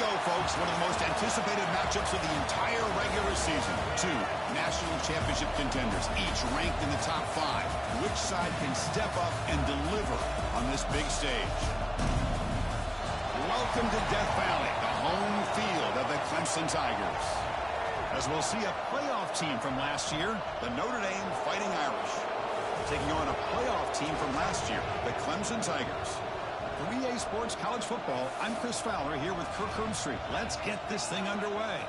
go, folks. One of the most anticipated matchups of the entire regular season. Two national championship contenders, each ranked in the top 5. Which side can step up and deliver on this big stage? Welcome to Death Valley, the home field of the Clemson Tigers. As we'll see a playoff team from last year, the Notre Dame Fighting Irish, taking on a playoff team from last year, the Clemson Tigers. For EA Sports College Football, I'm Chris Fowler here with Kirk Herbstreit. Let's get this thing underway.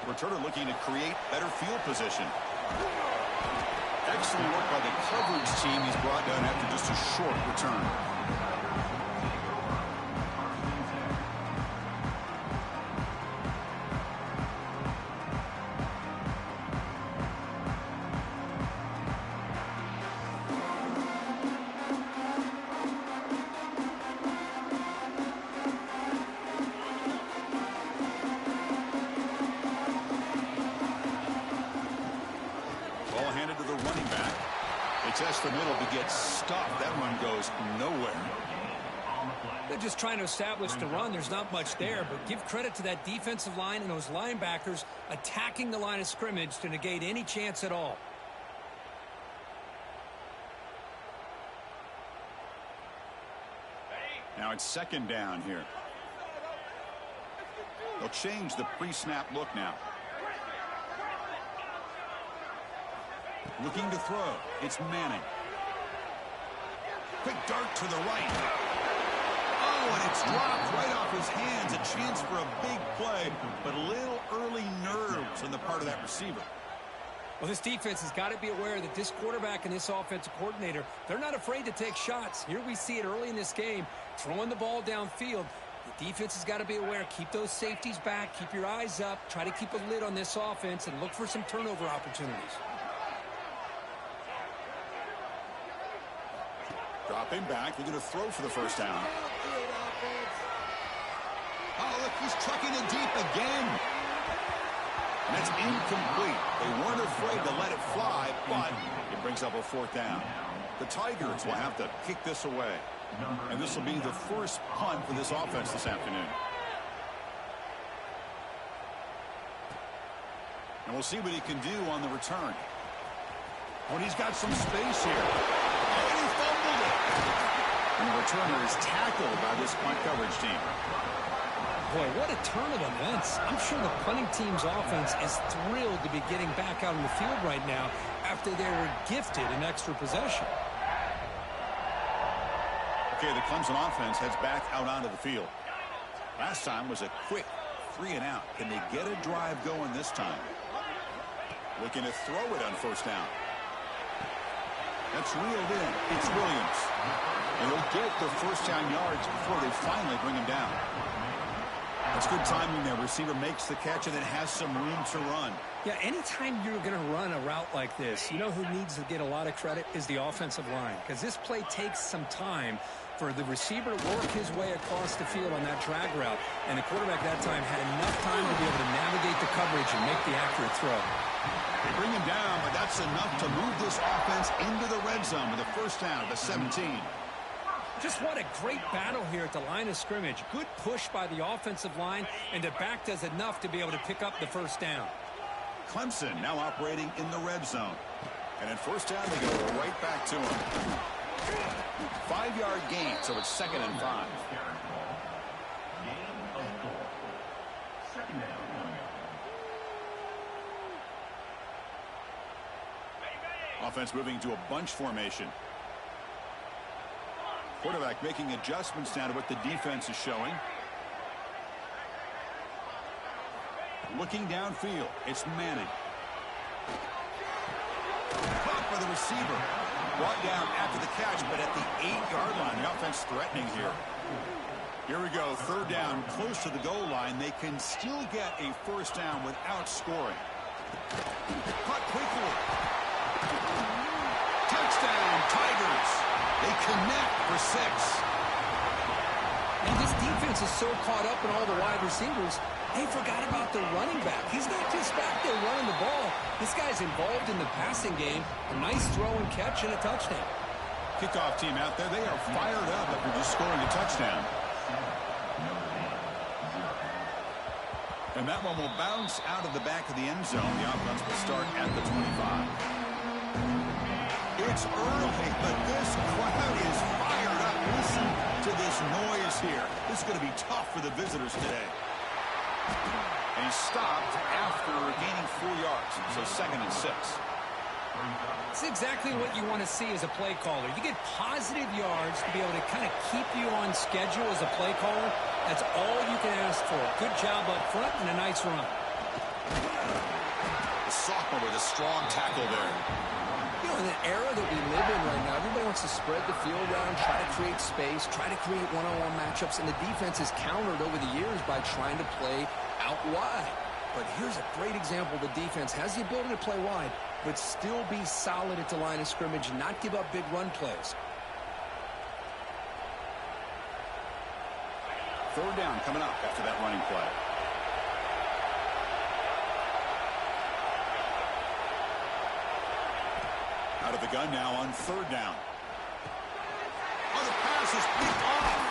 Returner looking to create better field position. Excellent work by the coverage team. He's brought down after just a short return. Test the middle to get stopped. That run goes nowhere. They're just trying to establish the run. There's not much there, but give credit to that defensive line and those linebackers attacking the line of scrimmage to negate any chance at all. Now it's second down here. They'll change the pre-snap look now. Looking to throw. It's Manning. Quick dart to the right. Oh, and it's dropped right off his hands. A chance for a big play, but a little early nerves on the part of that receiver. Well, this defense has got to be aware that this quarterback and this offensive coordinator, they're not afraid to take shots. Here we see it early in this game, throwing the ball downfield. The defense has got to be aware. Keep those safeties back. Keep your eyes up. Try to keep a lid on this offense and look for some turnover opportunities. Dropping back, they're going to throw for the first down. Oh, look, he's trucking it deep again. And that's incomplete. They weren't afraid to let it fly, but it brings up a fourth down. The Tigers will have to kick this away. And this will be the first punt for this offense this afternoon. And we'll see what he can do on the return. When he's got some space here. And he fumbled it. And the returner is tackled by this punt coverage team. Boy, what a turn of events. I'm sure the punting team's offense is thrilled to be getting back out on the field right now after they were gifted an extra possession. Okay, the Clemson offense heads back out onto the field. Last time was a quick 3-and-out. Can they get a drive going this time? Looking to throw it on first down. That's reeled in. It's Williams. And he'll get the first down yards before they finally bring him down. That's good timing there. Receiver makes the catch and then has some room to run. Yeah, anytime you're going to run a route like this, you know who needs to get a lot of credit is the offensive line. Because this play takes some time for the receiver to work his way across the field on that drag route. And the quarterback that time had enough time to be able to navigate the coverage and make the accurate throw. They bring him down, but that's enough to move this offense into the red zone with a first down at the 17. Just what a great battle here at the line of scrimmage. Good push by the offensive line, and the back does enough to be able to pick up the first down. Clemson now operating in the red zone. And at first down, they go right back to him. 5-yard gain, so it's 2nd and 5. Offense moving to a bunch formation. Quarterback making adjustments now to what the defense is showing. Looking downfield, it's Manning. Caught by to the receiver. Brought down after the catch, but at the 8-yard line. The offense threatening here. Here we go. Third down, close to the goal line. They can still get a first down without scoring. Caught quickly. Touchdown, Tigers. They connect for 6. And this defense is so caught up in all the wide receivers, they forgot about the running back. He's not just back there running the ball. This guy's involved in the passing game. A nice throw and catch and a touchdown. Kickoff team out there, they are fired up after just scoring a touchdown. And that one will bounce out of the back of the end zone. The offense will start at the 25. It's early, but this crowd is fired up. Listen to this noise here. This is going to be tough for the visitors today. And he stopped after gaining 4 yards, so 2nd and 6. It's exactly what you want to see as a play caller. You get positive yards to be able to kind of keep you on schedule as a play caller. That's all you can ask for. Good job up front and a nice run. The sophomore with a strong tackle there. You know, in the era that we live in right now, everybody wants to spread the field around, try to create space, try to create one-on-one matchups, and the defense is countered over the years by trying to play out wide. But here's a great example. The defense has the ability to play wide, but still be solid at the line of scrimmage and not give up big run plays. Third down coming up after that running play. Out of the gun now on third down. Oh, the pass is picked off.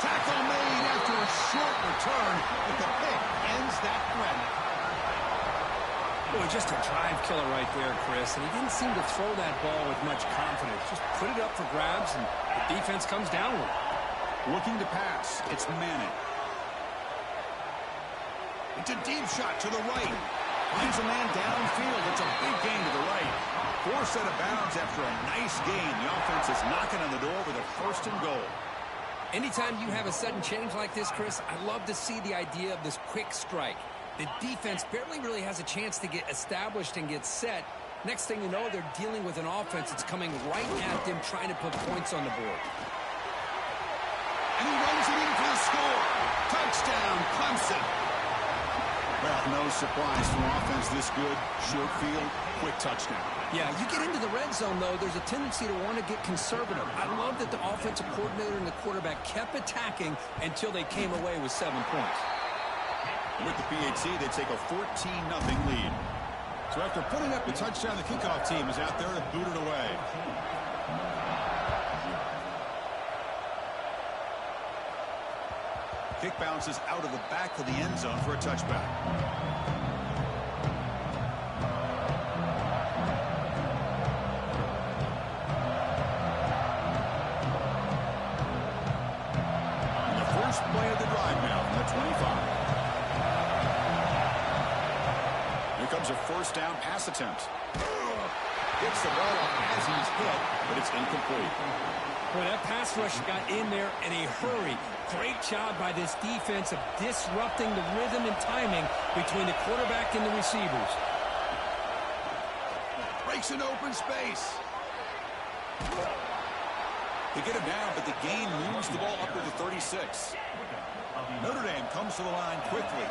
Tackle made after a short return, but the pick ends that threat. Boy, just a drive killer right there, Chris. And he didn't seem to throw that ball with much confidence. Just put it up for grabs, and the defense comes downward. Looking to pass. It's Manning. It's a deep shot to the right. Finds a man downfield. It's a big gain to the right. 4 set of bounds after a nice gain. The offense is knocking on the door with a 1st and goal. Anytime you have a sudden change like this, Chris, I love to see the idea of this quick strike. The defense barely really has a chance to get established and get set. Next thing you know, they're dealing with an offense that's coming right at them, trying to put points on the board. And he runs it in for the score. Touchdown, Clemson. Well, no surprise from offense this good. Short field, quick touchdown. Yeah, you get into the red zone, though, there's a tendency to want to get conservative. I love that the offensive coordinator and the quarterback kept attacking until they came away with 7 points. With the PAT, they take a 14-0 lead. So after putting up the touchdown, the kickoff team is out there to boot it away. Kick bounces out of the back of the end zone for a touchback. And the first play of the drive now from the 25. Here comes a first down pass attempt. Gets the ball as he's hit, but it's incomplete. Boy, that pass rush got in there in a hurry. Great job by this defense of disrupting the rhythm and timing between the quarterback and the receivers. Breaks an open space. They get him down, but the gain moves the ball up to the 36. Notre Dame comes to the line quickly.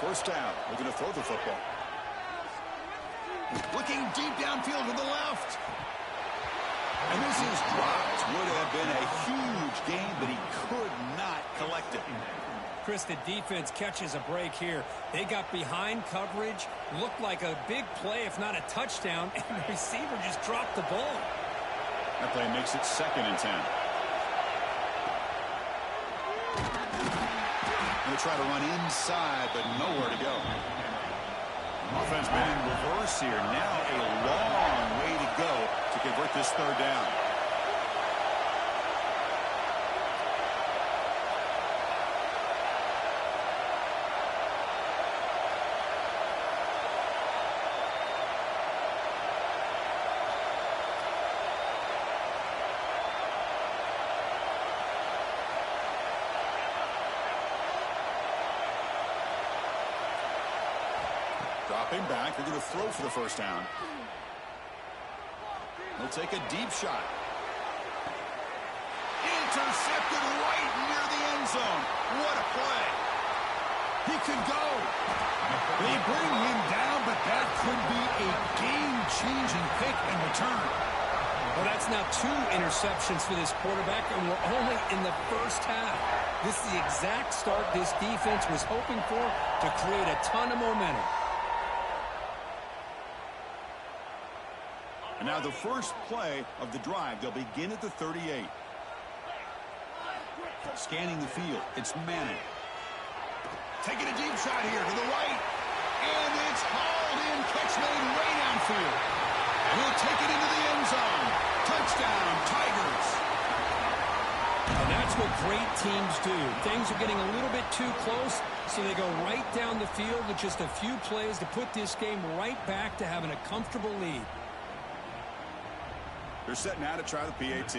First down. We're going to throw the football. Looking deep downfield to the left. And this is dropped. Would have been a huge gain, but he could not collect it. Chris, the defense catches a break here. They got behind coverage, looked like a big play, if not a touchdown, and the receiver just dropped the ball. That play makes it 2nd and 10. They try to run inside, but nowhere to go. Offense been in reverse here. Now a long way to go to convert this third down. Dropping back, they're going to throw for the first down. He'll take a deep shot. Intercepted right near the end zone. What a play. He could go. They bring him down, but that could be a game-changing pick and return. Well, that's now 2 interceptions for this quarterback, and we're only in the first half. This is the exact start this defense was hoping for to create a ton of momentum. And now the first play of the drive. They'll begin at the 38. Scanning the field. It's Manning. Taking a deep shot here to the right. And it's hauled in. Catch made way downfield. And he'll take it into the end zone. Touchdown, Tigers. And that's what great teams do. Things are getting a little bit too close, so they go right down the field with just a few plays to put this game right back to having a comfortable lead. They're set now to try the PAT.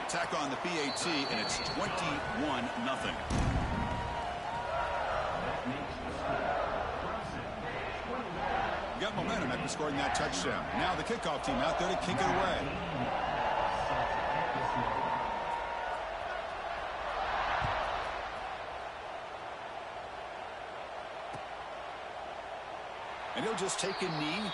Attack on the PAT, and it's 21-0. Got momentum after scoring that touchdown. Now the kickoff team out there to kick it away. And he'll just take a knee.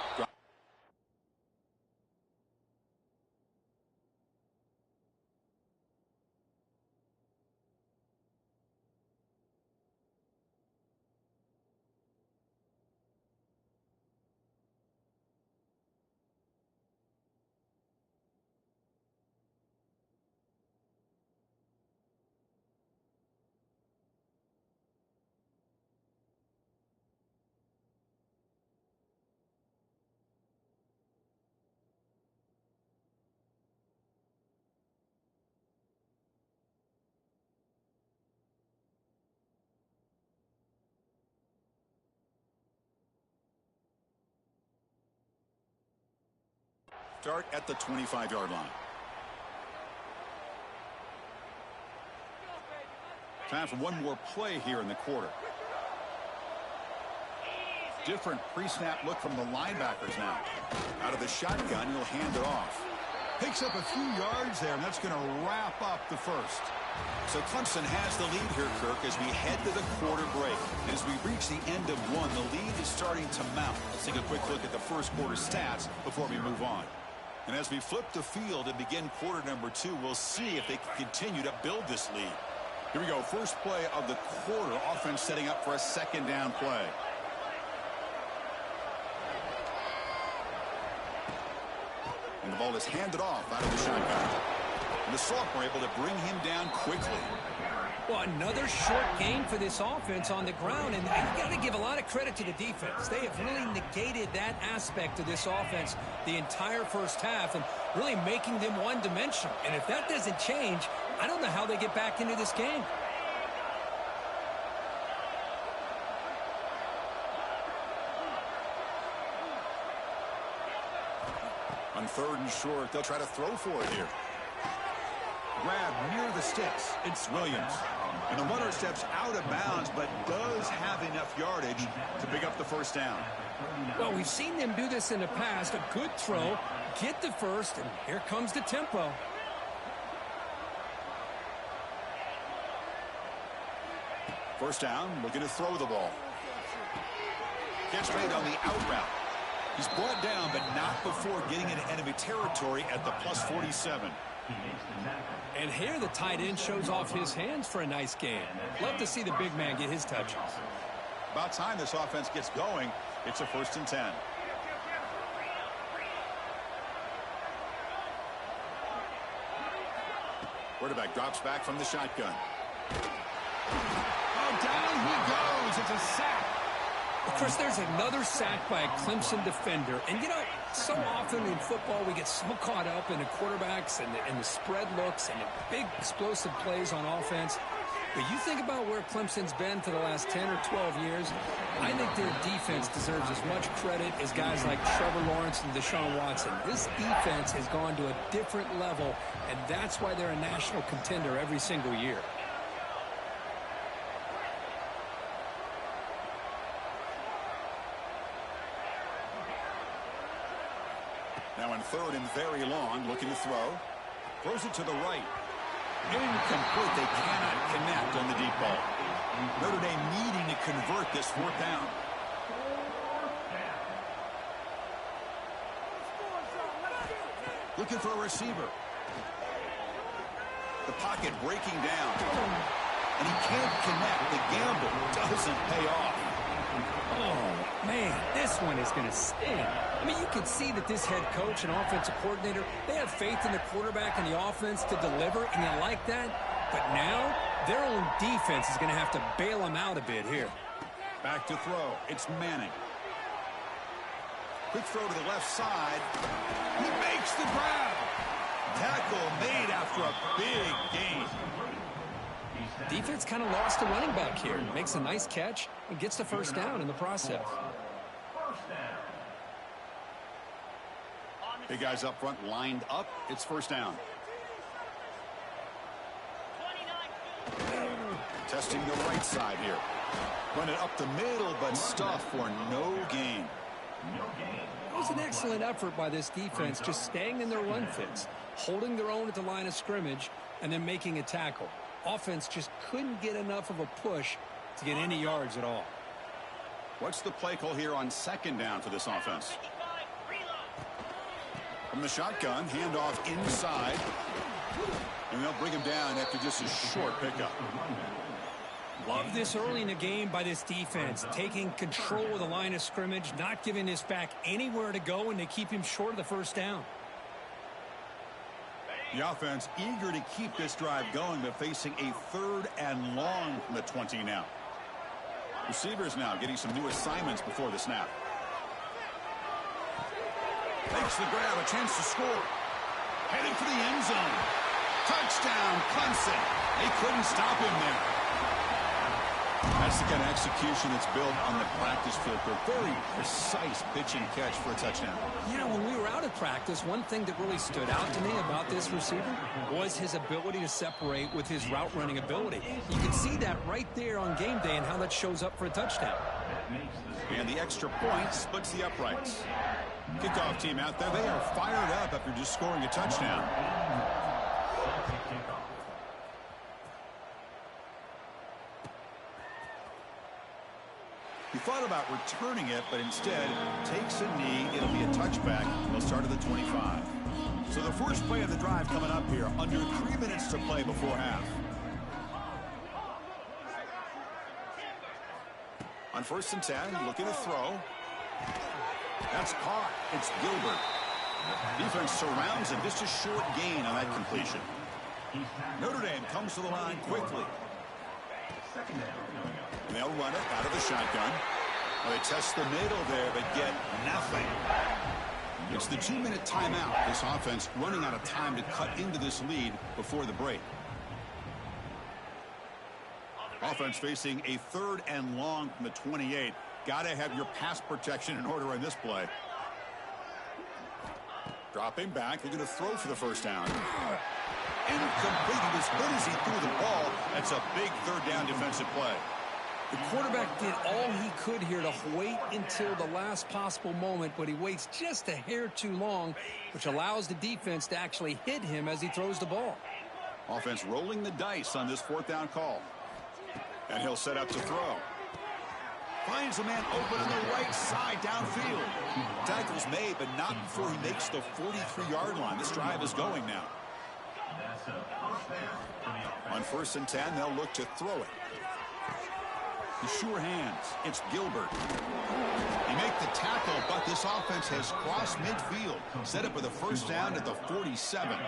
Start at the 25-yard line. Time for one more play here in the quarter. Different pre-snap look from the linebackers now. Out of the shotgun, he'll hand it off. Picks up a few yards there, and that's going to wrap up the first. So Clemson has the lead here, Kirk, as we head to the quarter break. And as we reach the end of one, the lead is starting to mount. Let's take a quick look at the first quarter stats before we move on. And as we flip the field and begin quarter number 2, we'll see if they can continue to build this lead. Here we go. First play of the quarter. Offense setting up for a second down play. And the ball is handed off out of the shotgun. And the Sophomore able to bring him down quickly. Well, another short game for this offense on the ground, and you've got to give a lot of credit to the defense. They have really negated that aspect of this offense the entire first half and really making them one-dimensional. And if that doesn't change, I don't know how they get back into this game. On 3rd and short, they'll try to throw for it here. Grab near the sticks. It's Williams. And the runner steps out of bounds, but does have enough yardage to pick up the first down. Well, we've seen them do this in the past. A good throw, get the first, and here comes the tempo. First down, looking to throw the ball. Catch made on the out route. He's brought down, but not before getting into enemy territory at the +47. And here the tight end shows off his hands for a nice game. Love to see the big man get his touches. About time this offense gets going. It's a 1st and 10. Quarterback drops back from the shotgun. Oh, down he goes. It's a sack. Of course, there's another sack by a Clemson defender. And, you know, so often in football we get so caught up in the quarterbacks and the spread looks and the big explosive plays on offense But you think about where Clemson's been for the last 10 or 12 years, I think their defense deserves as much credit as guys like Trevor Lawrence and Deshaun Watson. This defense has gone to a different level, and that's why they're a national contender every single year. Now in third and very long, looking to throw. Throws it to the right. Incomplete. They cannot connect on the deep ball. Notre Dame needing to convert this fourth down. Looking for a receiver. The pocket breaking down. And he can't connect. The gamble doesn't pay off. Oh, man, this one is going to sting. I mean, you can see that this head coach and offensive coordinator, they have faith in the quarterback and the offense to deliver, and you like that. But now, their own defense is going to have to bail them out a bit here. Back to throw. It's Manning. Quick throw to the left side. He makes the grab. Tackle made after a big gain. Defense kind of lost a running back here. Makes a nice catch and gets the first down in the process. Big guys up front lined up. It's first down. Testing the right side here. Run it up the middle, but stuff for no gain. It was an excellent effort by this defense, just staying in their run fits, holding their own at the line of scrimmage, and then making a tackle. Offense just couldn't get enough of a push to get any yards at all. What's the play call here on second down for this offense? From the shotgun, handoff inside. And they'll bring him down after just a short pickup. Love this early in the game by this defense, taking control of the line of scrimmage, not giving this back anywhere to go, and they keep him short of the first down. The offense eager to keep this drive going, but facing a third and long from the 20 now. Receivers now getting some new assignments before the snap. Makes the grab, a chance to score. Headed for the end zone. Touchdown, Clemson. They couldn't stop him there. That's the kind of execution that's built on the practice field. A very precise pitch and catch for a touchdown. You know, when we were out at practice, one thing that really stood out to me about this receiver was his ability to separate with his route running ability. You can see that right there on game day and how that shows up for a touchdown. And the extra point splits the uprights. Kickoff team out there, they are fired up after just scoring a touchdown. He thought about returning it, but instead takes a knee. It'll be a touchback. They'll start at the 25. So the first play of the drive coming up here. Under 3 minutes to play before half. On first and 10, looking to throw. That's caught. It's Gilbert. Defense surrounds him. Just a short gain on that completion. Notre Dame comes to the line quickly. And they'll run it out of the shotgun. Well, they test the middle there, but get nothing. It's the 2-minute timeout. This offense running out of time to cut into this lead before the break. Offense facing a third and long from the 28. Got to have your pass protection in order on this play. Dropping back, looking to throw for the first down. Incomplete. He was good as he threw the ball. That's a big third down defensive play. The quarterback did all he could here to wait until the last possible moment, but he waits just a hair too long, which allows the defense to actually hit him as he throws the ball. Offense rolling the dice on this fourth down call. And he'll set up to throw. Finds a man open on the right side downfield. Tackle's made, but not before he makes the 43-yard line. This drive is going now. On first and 10, they'll look to throw it. The sure hands. It's Gilbert. They make the tackle, but this offense has crossed midfield. Set up with a first down at the 47.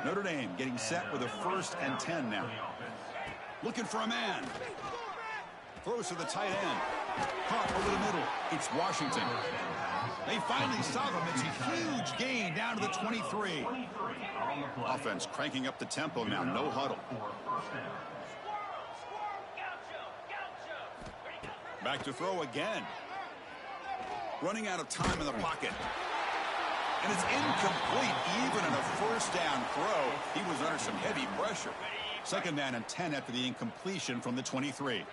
Notre Dame getting set with a first and 10 now. Looking for a man. Throws to the tight end. Caught over the middle. It's Washington. They finally stop him. It's a huge gain down to the 23. Offense cranking up the tempo now. No huddle. Back to throw again. Running out of time in the pocket. And it's incomplete. Even in a first down throw, he was under some heavy pressure. Second down and 10 after the incompletion from the 23.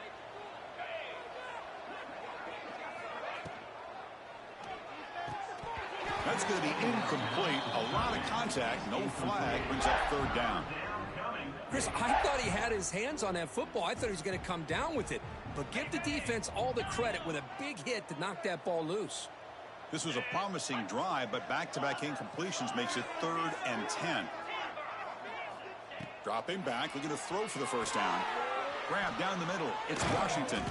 That's going to be incomplete. A lot of contact. No flag. Brings up third down. Chris, I thought he had his hands on that football. I thought he was going to come down with it. But give the defense all the credit with a big hit to knock that ball loose. This was a promising drive, but back-to-back incompletions makes it third and 10. Dropping back, looking to throw for the first down. Grab down the middle. It's Washington.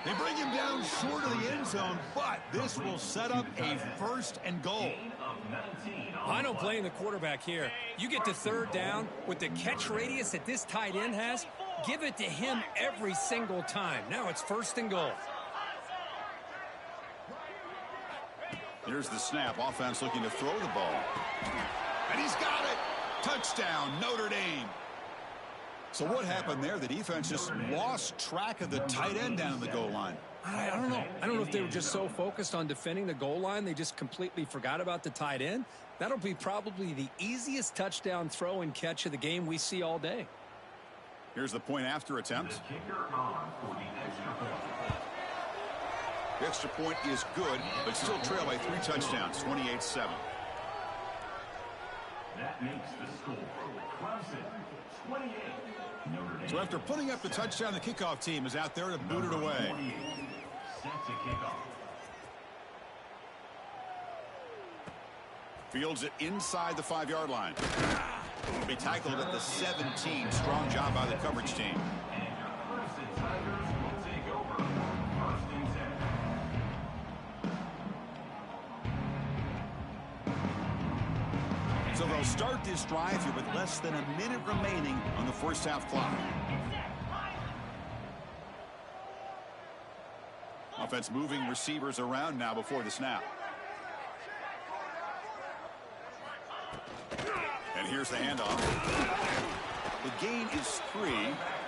They bring him down short of the end zone, but this will set up a first and goal. I don't blame the quarterback here. You get to third down with the catch radius that this tight end has, give it to him every single time. Now it's first and goal. Here's the snap. Offense looking to throw the ball. And he's got it. Touchdown, Notre Dame. So what happened there? The defense just lost track of the tight end down in the goal line. I don't know. I don't know if they were just so focused on defending the goal line, they just completely forgot about the tight end. That'll be probably the easiest touchdown throw and catch of the game we see all day. Here's the point after attempt. The extra point is good, but still trail by 3 touchdowns, 28-7. That makes the score. Clemson, 28. So after putting up the touchdown, the kickoff team is out there to boot it away. Set to kick off. Fields it inside the 5-yard line. Will be tackled at the 17. Strong job by the coverage team. And your Clemson Tigers will take over. First and 10. So they'll start this drive here with less than a minute remaining on the first half clock. Offense moving receivers around now before the snap. And here's the handoff. The gain is 3.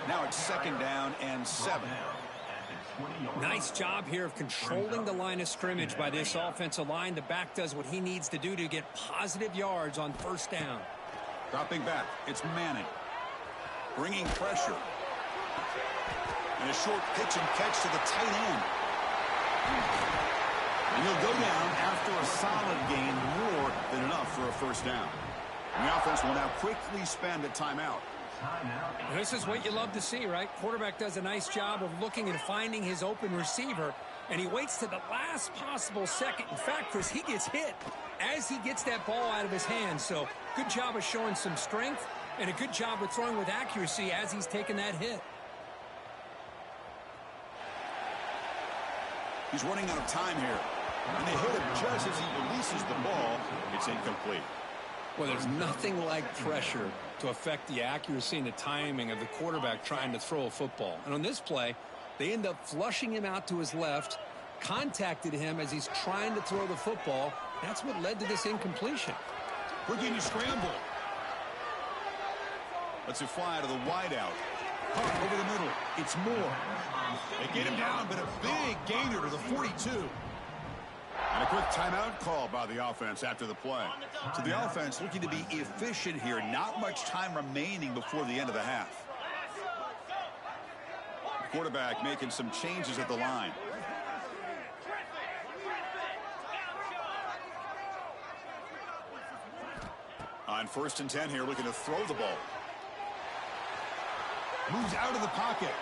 Now it's second down and 7. Nice job here of controlling the line of scrimmage by this offensive line. The back does what he needs to do to get positive yards on first down. Dropping back, it's Manning. Bringing pressure. And a short pitch and catch to the tight end. And he'll go down after a solid gain, more than enough for a first down. And the offense will now quickly spend a timeout. This is what you love to see, right? Quarterback does a nice job of looking and finding his open receiver, and he waits to the last possible second. In fact, Chris, he gets hit as he gets that ball out of his hands. So good job of showing some strength and a good job of throwing with accuracy as he's taking that hit. He's running out of time here. And they hit him just as he releases the ball. It's incomplete. Well, there's nothing like pressure to affect the accuracy and the timing of the quarterback trying to throw a football. And on this play, they end up flushing him out to his left, contacted him as he's trying to throw the football. That's what led to this incompletion. Virginia scramble. Lets it fly out of the wideout. Caught over the middle. It's Moore. They get him down, but a big gainer to the 42. And a quick timeout call by the offense after the play. So the offense looking to be efficient here. Not much time remaining before the end of the half. The quarterback making some changes at the line. On first and 10 here, looking to throw the ball. Moves out of the pocket.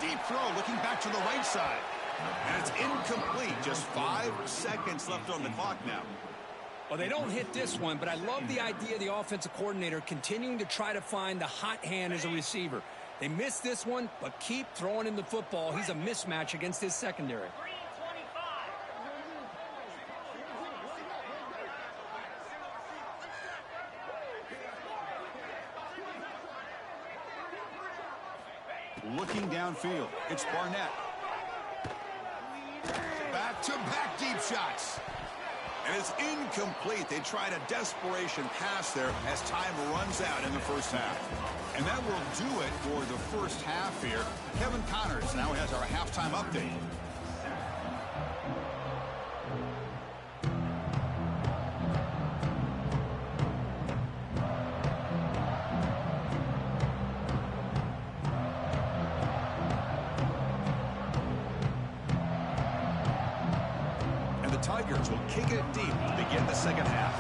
Deep throw, looking back to the right side. And it's incomplete. Just 5 seconds left on the clock now. Well, they don't hit this one, but I love the idea of the offensive coordinator continuing to try to find the hot hand as a receiver. They missed this one, but keep throwing him the football. He's a mismatch against his secondary. Looking downfield, it's Barnett. Back-to-back deep shots. And it's incomplete. They tried a desperation pass there as time runs out in the first half. And that will do it for the first half here. Kevin Connors now has our halftime update. the Tigers will kick it deep to begin the second half.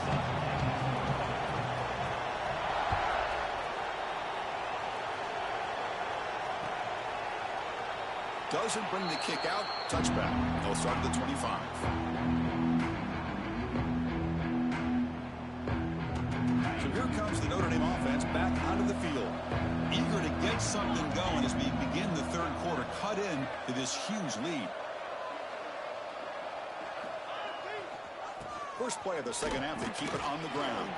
Doesn't bring the kick out. Touchback. They'll start at the 25. So here comes the Notre Dame offense back onto the field. Eager to get something going as we begin the third quarter. Cut in to this huge lead. First play of the second half, they keep it on the ground.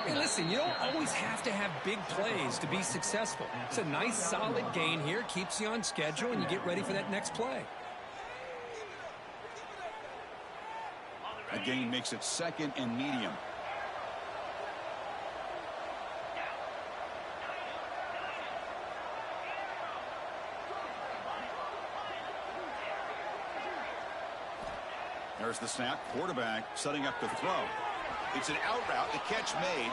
Hey, listen, you don't always have to have big plays to be successful. It's a nice, solid gain here. Keeps you on schedule, and you get ready for that next play. A gain makes it second and medium. There's the snap. Quarterback setting up the throw. It's an out route. The catch made.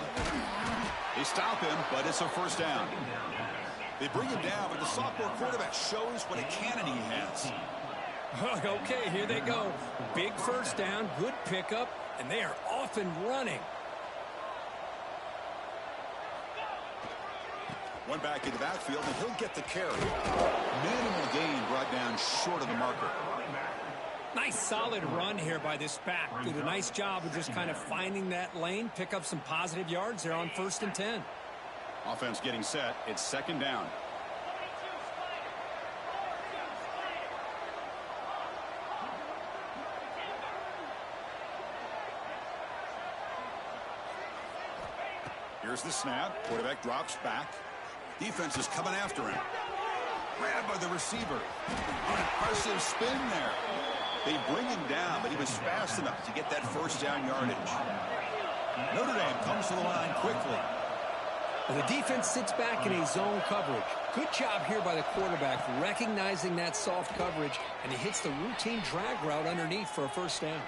They stop him, but it's a first down. They bring him down, but the sophomore quarterback shows what a cannon he has. Okay, here they go. Big first down, good pickup, and they are off and running. One back in the backfield, and he'll get the carry. Minimal gain brought down short of the marker. Nice solid run here by this back. Did a nice job of just kind of finding that lane, pick up some positive yards there on 1st and 10. Offense getting set. It's second down. Here's the snap. Quarterback drops back. Defense is coming after him. Grabbed by the receiver. An impressive spin there. They bring him down, but he was fast enough to get that first down yardage. Notre Dame comes to the line quickly. Well, the defense sits back in a zone coverage. Good job here by the quarterback recognizing that soft coverage, and he hits the routine drag route underneath for a first down.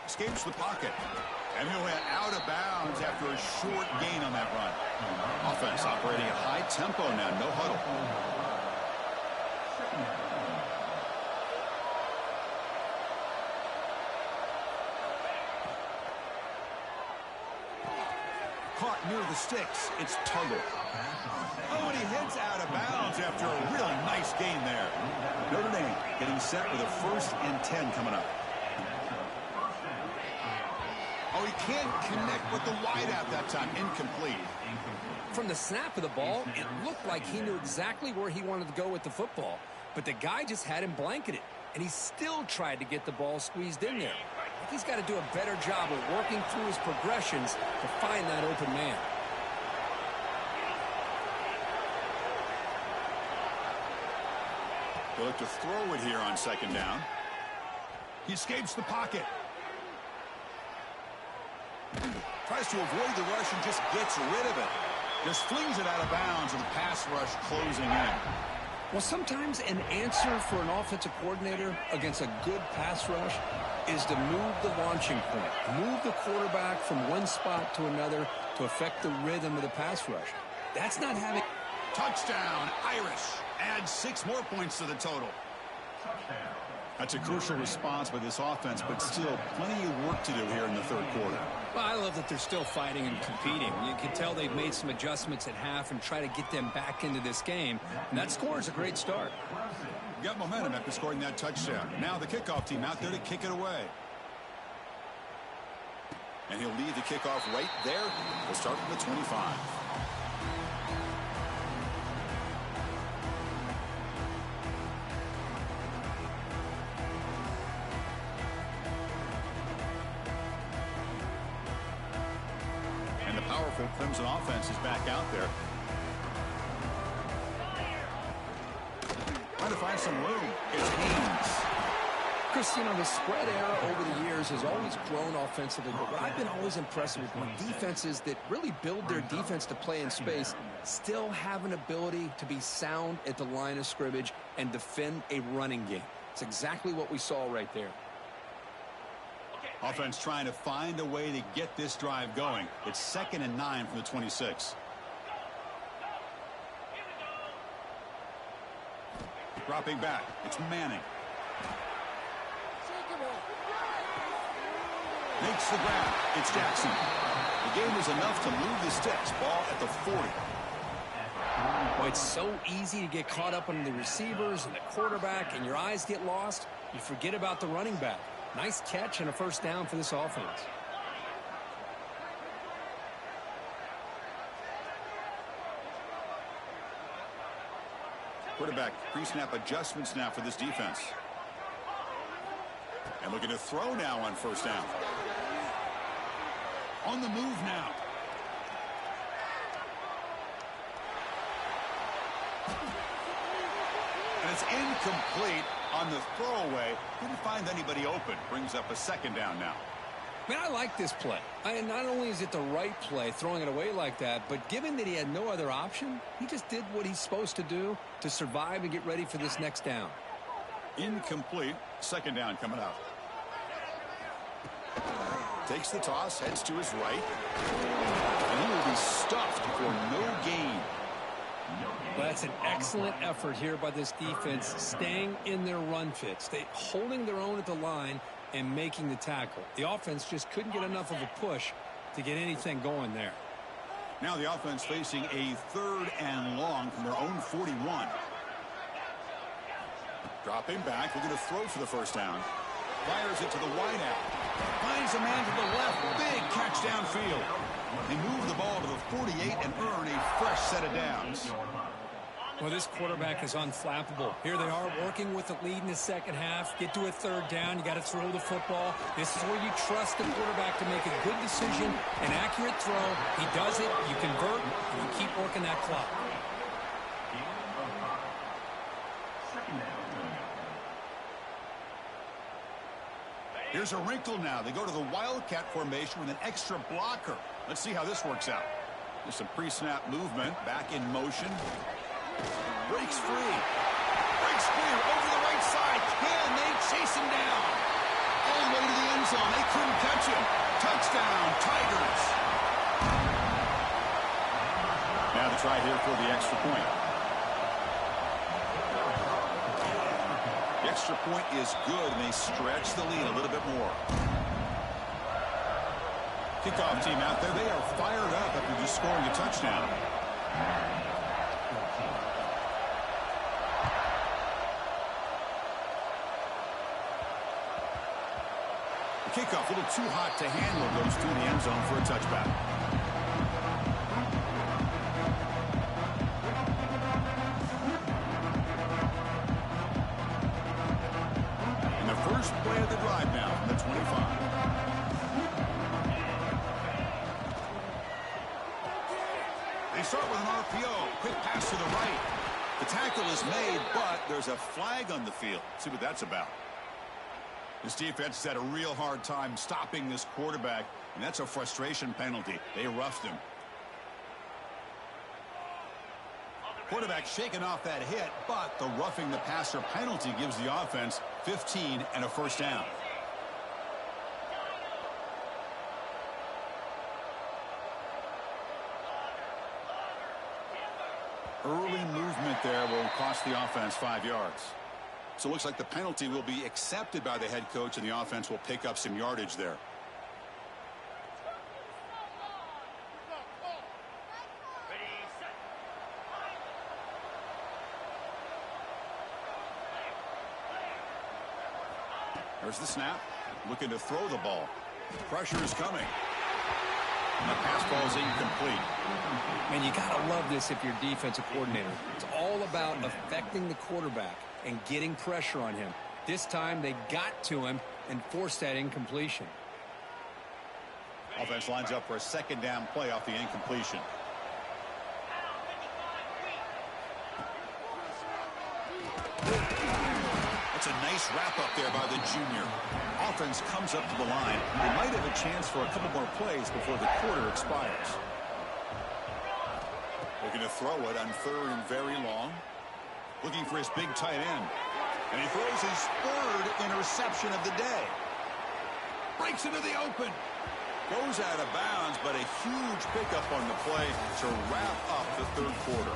Escapes the pocket. And he'll head out of bounds after a short gain on that run. Offense operating at high tempo now. No huddle. Caught near the sticks. It's Tuggle. Oh, and he heads out of bounds after a really nice gain there. Notre Dame getting set with a 1st and 10 coming up. Oh, he can't connect with the wideout that time. Incomplete. From the snap of the ball, it looked like he knew exactly where he wanted to go with the football. But the guy just had him blanketed, and he still tried to get the ball squeezed in there. I think he's got to do a better job of working through his progressions to find that open man. They'll look to throw it here on second down. He escapes the pocket. Tries to avoid the rush and just gets rid of it. Just flings it out of bounds with the pass rush closing in. Well, sometimes an answer for an offensive coordinator against a good pass rush is to move the launching point. Move the quarterback from one spot to another to affect the rhythm of the pass rush. That's not having... Touchdown, Irish. Adds 6 more points to the total. That's a crucial response by this offense, but still plenty of work to do here in the third quarter. Well, I love that they're still fighting and competing. You can tell they've made some adjustments at half and try to get them back into this game. And that score is a great start. Got momentum after scoring that touchdown. Now the kickoff team out there to kick it away. And he'll lead the kickoff right there. We'll start from the 25. Powerful Clemson offense is back out there. Trying to find some room. It's Haynes. Chris, you know, the spread era over the years has always grown offensively, but what I've been always impressed with defenses that really build their defense to play in space still have an ability to be sound at the line of scrimmage and defend a running game. It's exactly what we saw right there. Offense trying to find a way to get this drive going. It's 2nd and 9 from the 26. Dropping back. It's Manning. Makes the grab. It's Jackson. The game is enough to move the sticks. Ball at the 40. Well, it's so easy to get caught up on the receivers and the quarterback, and your eyes get lost. You forget about the running back. Nice catch and a first down for this offense. Quarterback pre-snap adjustments now for this defense. And looking to throw now on first down. On the move now. And it's incomplete on the throwaway. Couldn't find anybody open. Brings up a second down now. Man, I like this play. Not only is it the right play, throwing it away like that, but given that he had no other option, he just did what he's supposed to do to survive and get ready for this next down. Incomplete. Second down coming up. Takes the toss, heads to his right. And he will be stuffed for no gain. Well, that's an excellent effort here by this defense, staying in their run fit, holding their own at the line and making the tackle. The offense just couldn't get enough of a push to get anything going there. Now the offense facing a 3rd and long from their own 41. Dropping back, looking to throw for the first down. Fires it to the wide out. Finds a man to the left. Big catch downfield. They move the ball to the 48 and earn a fresh set of downs. Well, this quarterback is unflappable. Here they are working with the lead in the second half. Get to a 3rd down. You got to throw the football. This is where you trust the quarterback to make a good decision, an accurate throw. He does it. You convert, and you keep working that clock. Here's a wrinkle now. They go to the Wildcat formation with an extra blocker. Let's see how this works out. There's some pre-snap movement. Back in motion. Breaks free. Breaks free over the right side. Can they chase him down? All the way to the end zone. They couldn't catch him. Touchdown, Tigers. Now the try here for the extra point. The extra point is good, and they stretch the lead a little bit more. Kickoff team out there. They are fired up after just scoring a touchdown. The kickoff a little too hot to handle. Goes through the end zone for a touchback. And the first play of the drive now from the 25. They start with an RPO. Quick pass to the right. The tackle is made, but there's a flag on the field. Let's see what that's about. This defense has had a real hard time stopping this quarterback, and that's a frustration penalty. They roughed him. Quarterback shaking off that hit, but the roughing the passer penalty gives the offense 15 and a first down. Early movement there will cost the offense 5 yards. So it looks like the penalty will be accepted by the head coach, and the offense will pick up some yardage there. There's the snap. Looking to throw the ball. Pressure is coming. And the pass ball is incomplete. Man, you got to love this if you're a defensive coordinator. It's all about affecting the quarterback and getting pressure on him. This time they got to him and forced that incompletion. Offense lines up for a second down play off the incompletion. That's a nice wrap up there by the junior. Offense comes up to the line. They might have a chance for a couple more plays before the quarter expires. Looking to throw it on 3rd and very long. Looking for his big tight end. And he throws his 3rd interception of the day. Breaks into the open. Goes out of bounds, but a huge pickup on the play to wrap up the 3rd quarter.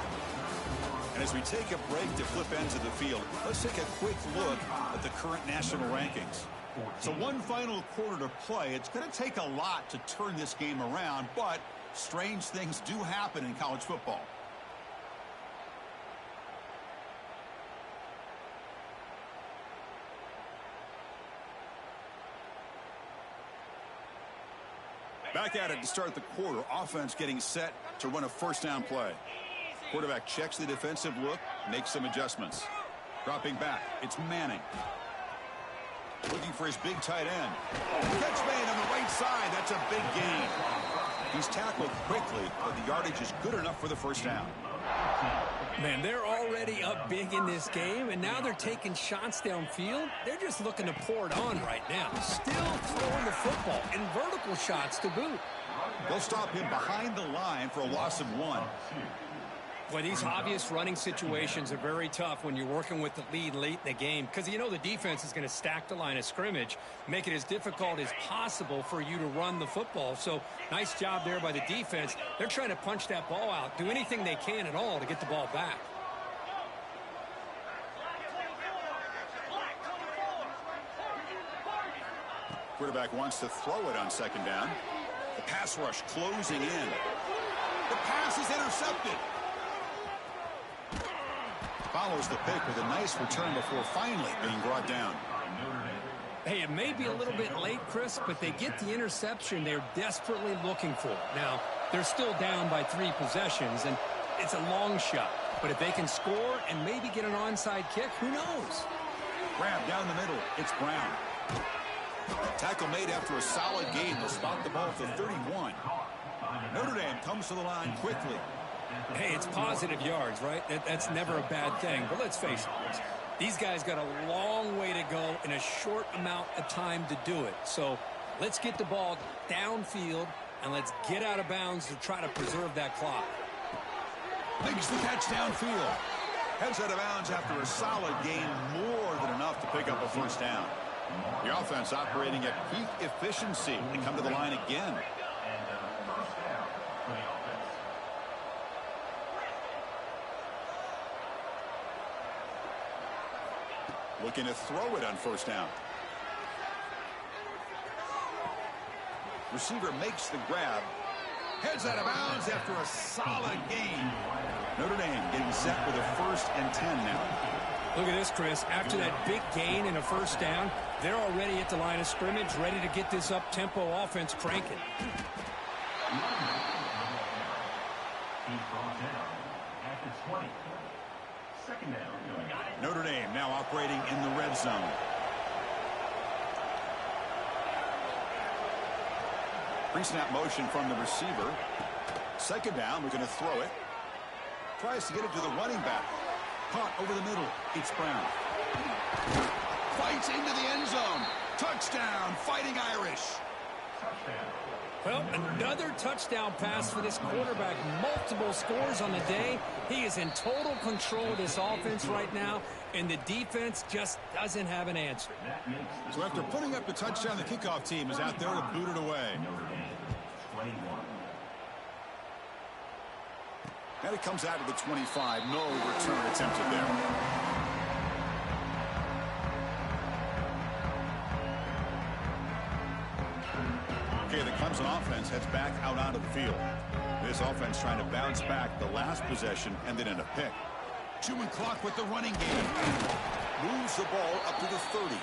And as we take a break to flip ends of the field, let's take a quick look at the current national rankings. So one final quarter to play. It's going to take a lot to turn this game around, but strange things do happen in college football. Back at it to start the quarter. Offense getting set to run a first down play. Quarterback checks the defensive look, makes some adjustments. Dropping back, it's Manning. Looking for his big tight end. Catch made on the right side. That's a big gain. He's tackled quickly, but the yardage is good enough for the first down. Man, they're already up big in this game, and now they're taking shots downfield. They're just looking to pour it on right now. Still throwing the football, and vertical shots to boot. They'll stop him behind the line for a loss of 1. Boy, these obvious running situations are very tough when you're working with the lead late in the game because you know the defense is going to stack the line of scrimmage, make it as difficult as possible for you to run the football. So nice job there by the defense. They're trying to punch that ball out, do anything they can at all to get the ball back. Quarterback wants to throw it on second down. The pass rush closing in. The pass is intercepted. Follows the pick with a nice return before finally being brought down. Hey, it may be a little bit late, Chris, but they get the interception they're desperately looking for. Now, they're still down by 3 possessions, and it's a long shot. But if they can score and maybe get an onside kick, who knows? Grab down the middle. It's Brown. Tackle made after a solid gain. They'll spot the ball at the 31. Notre Dame comes to the line quickly. Hey, it's positive yards, right? That's never a bad thing. But let's face it, Chris, these guys got a long way to go in a short amount of time to do it. So let's get the ball downfield, and let's get out of bounds to try to preserve that clock. Makes the catch downfield. Heads out of bounds after a solid gain, more than enough to pick up a first down. The offense operating at peak efficiency. They come to the line again. Looking to throw it on first down. Receiver makes the grab. Heads out of bounds after a solid gain. Notre Dame getting set with a 1st and 10 now. Look at this, Chris. After that big gain and a first down, they're already at the line of scrimmage, ready to get this up-tempo offense cranking. He's brought down at the 20. Second down. Notre Dame now operating in the red zone. Pre-snap motion from the receiver. Second down, we're going to throw it. Tries to get it to the running back. Caught over the middle. It's Brown. Fights into the end zone. Touchdown, Fighting Irish. Well, another touchdown pass for this quarterback. Multiple scores on the day. He is in total control of this offense right now, and the defense just doesn't have an answer. So after putting up the touchdown, the kickoff team is out there to boot it away. And it comes out to the 25. No return attempted there. Okay, the Clemson offense heads back out onto the field. This offense trying to bounce back. The last possession ended in a pick. Chewing clock with the running game. Moves the ball up to the 30.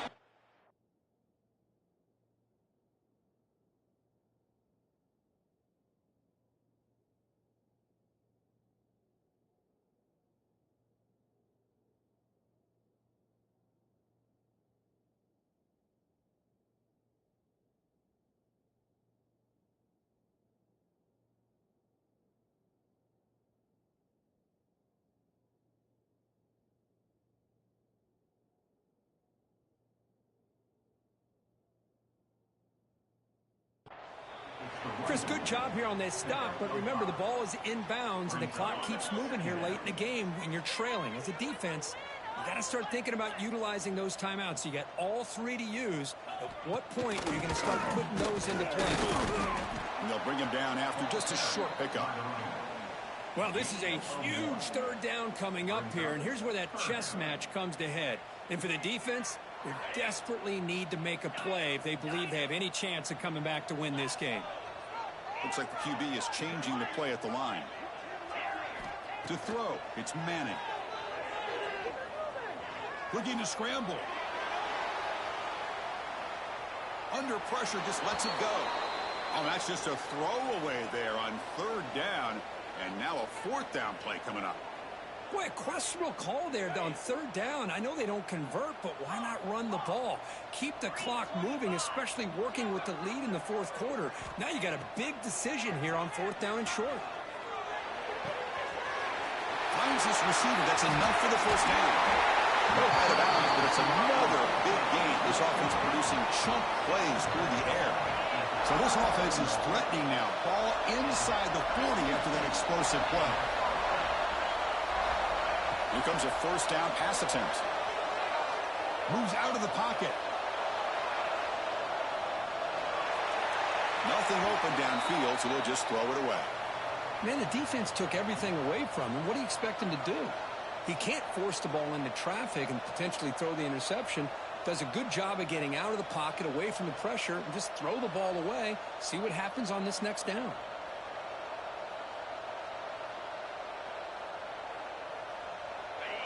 Chris, good job here on this stop, but remember the ball is inbounds and the clock keeps moving here late in the game when you're trailing. As a defense, you got to start thinking about utilizing those timeouts. You got all 3 to use. At what point are you going to start putting those into play? And they'll bring him down after just a short pickup. Well, this is a huge third down coming up here, and here's where that chess match comes to head. And for the defense, They desperately need to make a play if they believe they have any chance of coming back to win this game. Looks like the QB is changing the play at the line. To throw, it's Manning. Looking to scramble. Under pressure, just lets it go. Oh, that's just a throwaway there on 3rd down. And now a 4th down play coming up. Boy, a questionable call there on 3rd down. I know they don't convert, but why not run the ball? Keep the clock moving, especially working with the lead in the 4th quarter. Now you got a big decision here on 4th down and short. Finds this receiver. That's enough for the 1st down. No out of bounds, but it's another big gain. This offense producing chunk plays through the air. So this offense is threatening now. Ball inside the 40 after that explosive play. Here comes a 1st down pass attempt. Moves out of the pocket. Nothing open downfield, so they'll just throw it away. Man, the defense took everything away from him. What do you expect him to do? He can't force the ball into traffic and potentially throw the interception. Does a good job of getting out of the pocket, away from the pressure, and just throw the ball away. See what happens on this next down.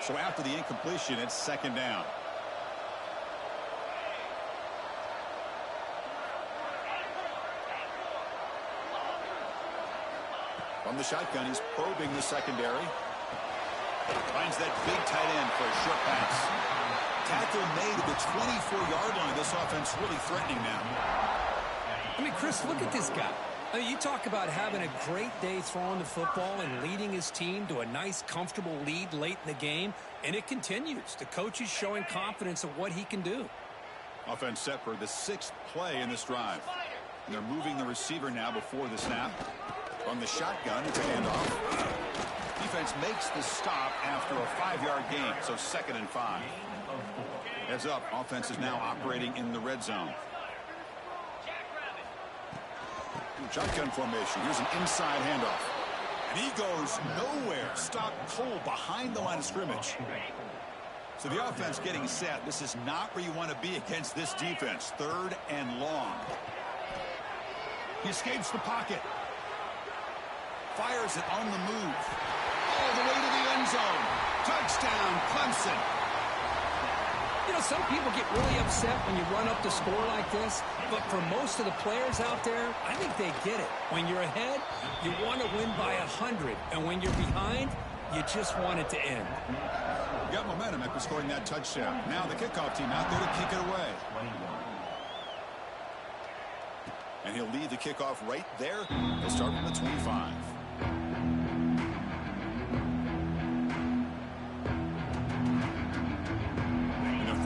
So after the incompletion, it's 2nd down. From the shotgun, he's probing the secondary. Finds that big tight end for a short pass. Tackle made at the 24-yard line. This offense really threatening now. I mean, Chris, look at this guy. I mean, you talk about having a great day throwing the football and leading his team to a nice, comfortable lead late in the game, and it continues. The coach is showing confidence of what he can do. Offense set for the 6th play in this drive. And they're moving the receiver now before the snap. From the shotgun, it's a handoff. Defense makes the stop after a 5-yard gain, so 2nd and 5. Heads up, offense is now operating in the red zone. Shotgun formation. Here's an inside handoff. And he goes nowhere. Stopped cold behind the line of scrimmage. So the offense getting set. This is not where you want to be against this defense. 3rd and long. He escapes the pocket. Fires it on the move. All the way to the end zone. Touchdown, Clemson. You know, some people get really upset when you run up the score like this, but for most of the players out there, I think they get it. When you're ahead, you want to win by 100, and when you're behind, you just want it to end. Got momentum after scoring that touchdown. Now the kickoff team out there to kick it away. And he'll lead the kickoff right there. He'll start from the 25.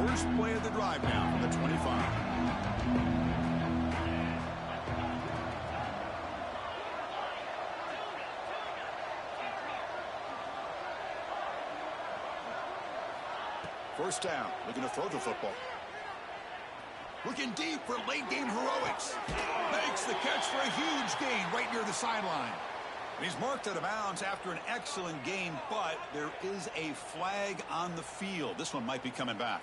First play of the drive now from the 25. First down, looking to throw the football. Looking deep for late game heroics. Makes the catch for a huge gain right near the sideline. And he's marked out of bounds after an excellent game, but there is a flag on the field. This one might be coming back.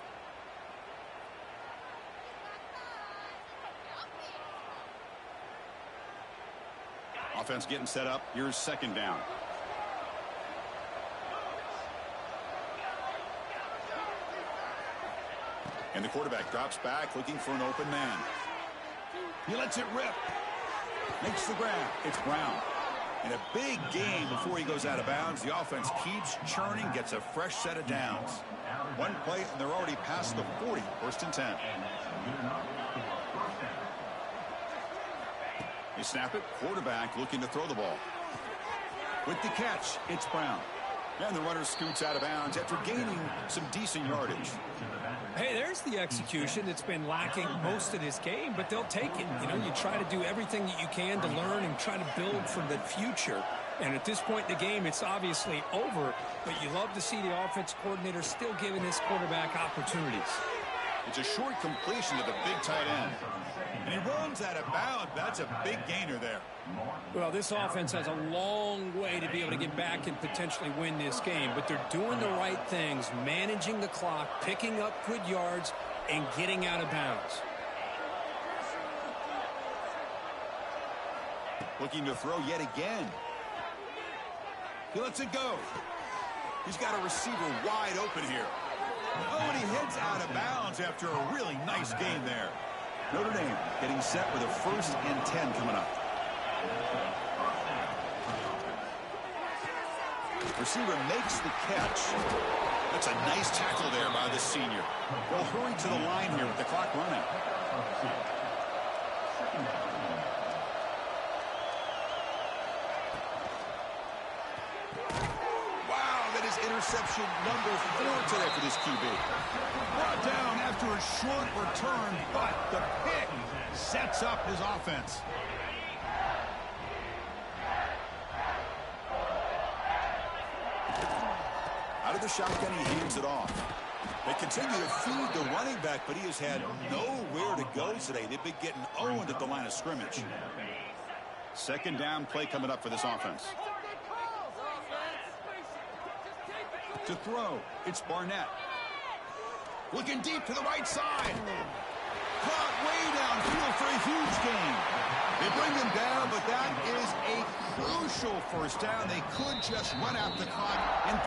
Offense getting set up. Here's 2nd down. And the quarterback drops back looking for an open man. He lets it rip. Makes the grab. It's Brown. And a big gain before he goes out of bounds. The offense keeps churning, gets a fresh set of downs. One play, and they're already past the 40. 1st and 10. They snap it. Quarterback looking to throw the ball. With the catch, it's Brown. And the runner scoots out of bounds after gaining some decent yardage. Hey, there's the execution that's been lacking most of this game, but they'll take it. You know, you try to do everything that you can to learn and try to build for the future. And at this point in the game, it's obviously over, but you love to see the offense coordinator still giving this quarterback opportunities. It's a short completion to the big tight end. And he runs out of bounds. That's a big gainer there. Well, this offense has a long way to be able to get back and potentially win this game, but they're doing the right things, managing the clock, picking up good yards, and getting out of bounds. Looking to throw yet again. He lets it go. He's got a receiver wide open here. Oh, and he heads out of bounds after a really nice gain there. Notre Dame getting set with a 1st and 10 coming up. Receiver makes the catch. That's a nice tackle there by the senior. They'll hurry to the line here with the clock running. Wow, that is interception number 4 today for this QB. Brought down after a short return, but the pick sets up his offense. Out of the shotgun, he hands it off. They continue to feed the running back, but he has had nowhere to go today. They've been getting owned at the line of scrimmage. 2nd down play coming up for this offense. To throw, it's Barnett. Looking deep to the right side. Caught way downfield for a huge gain. They bring him down, but that is a crucial 1st down. They could just run out the clock and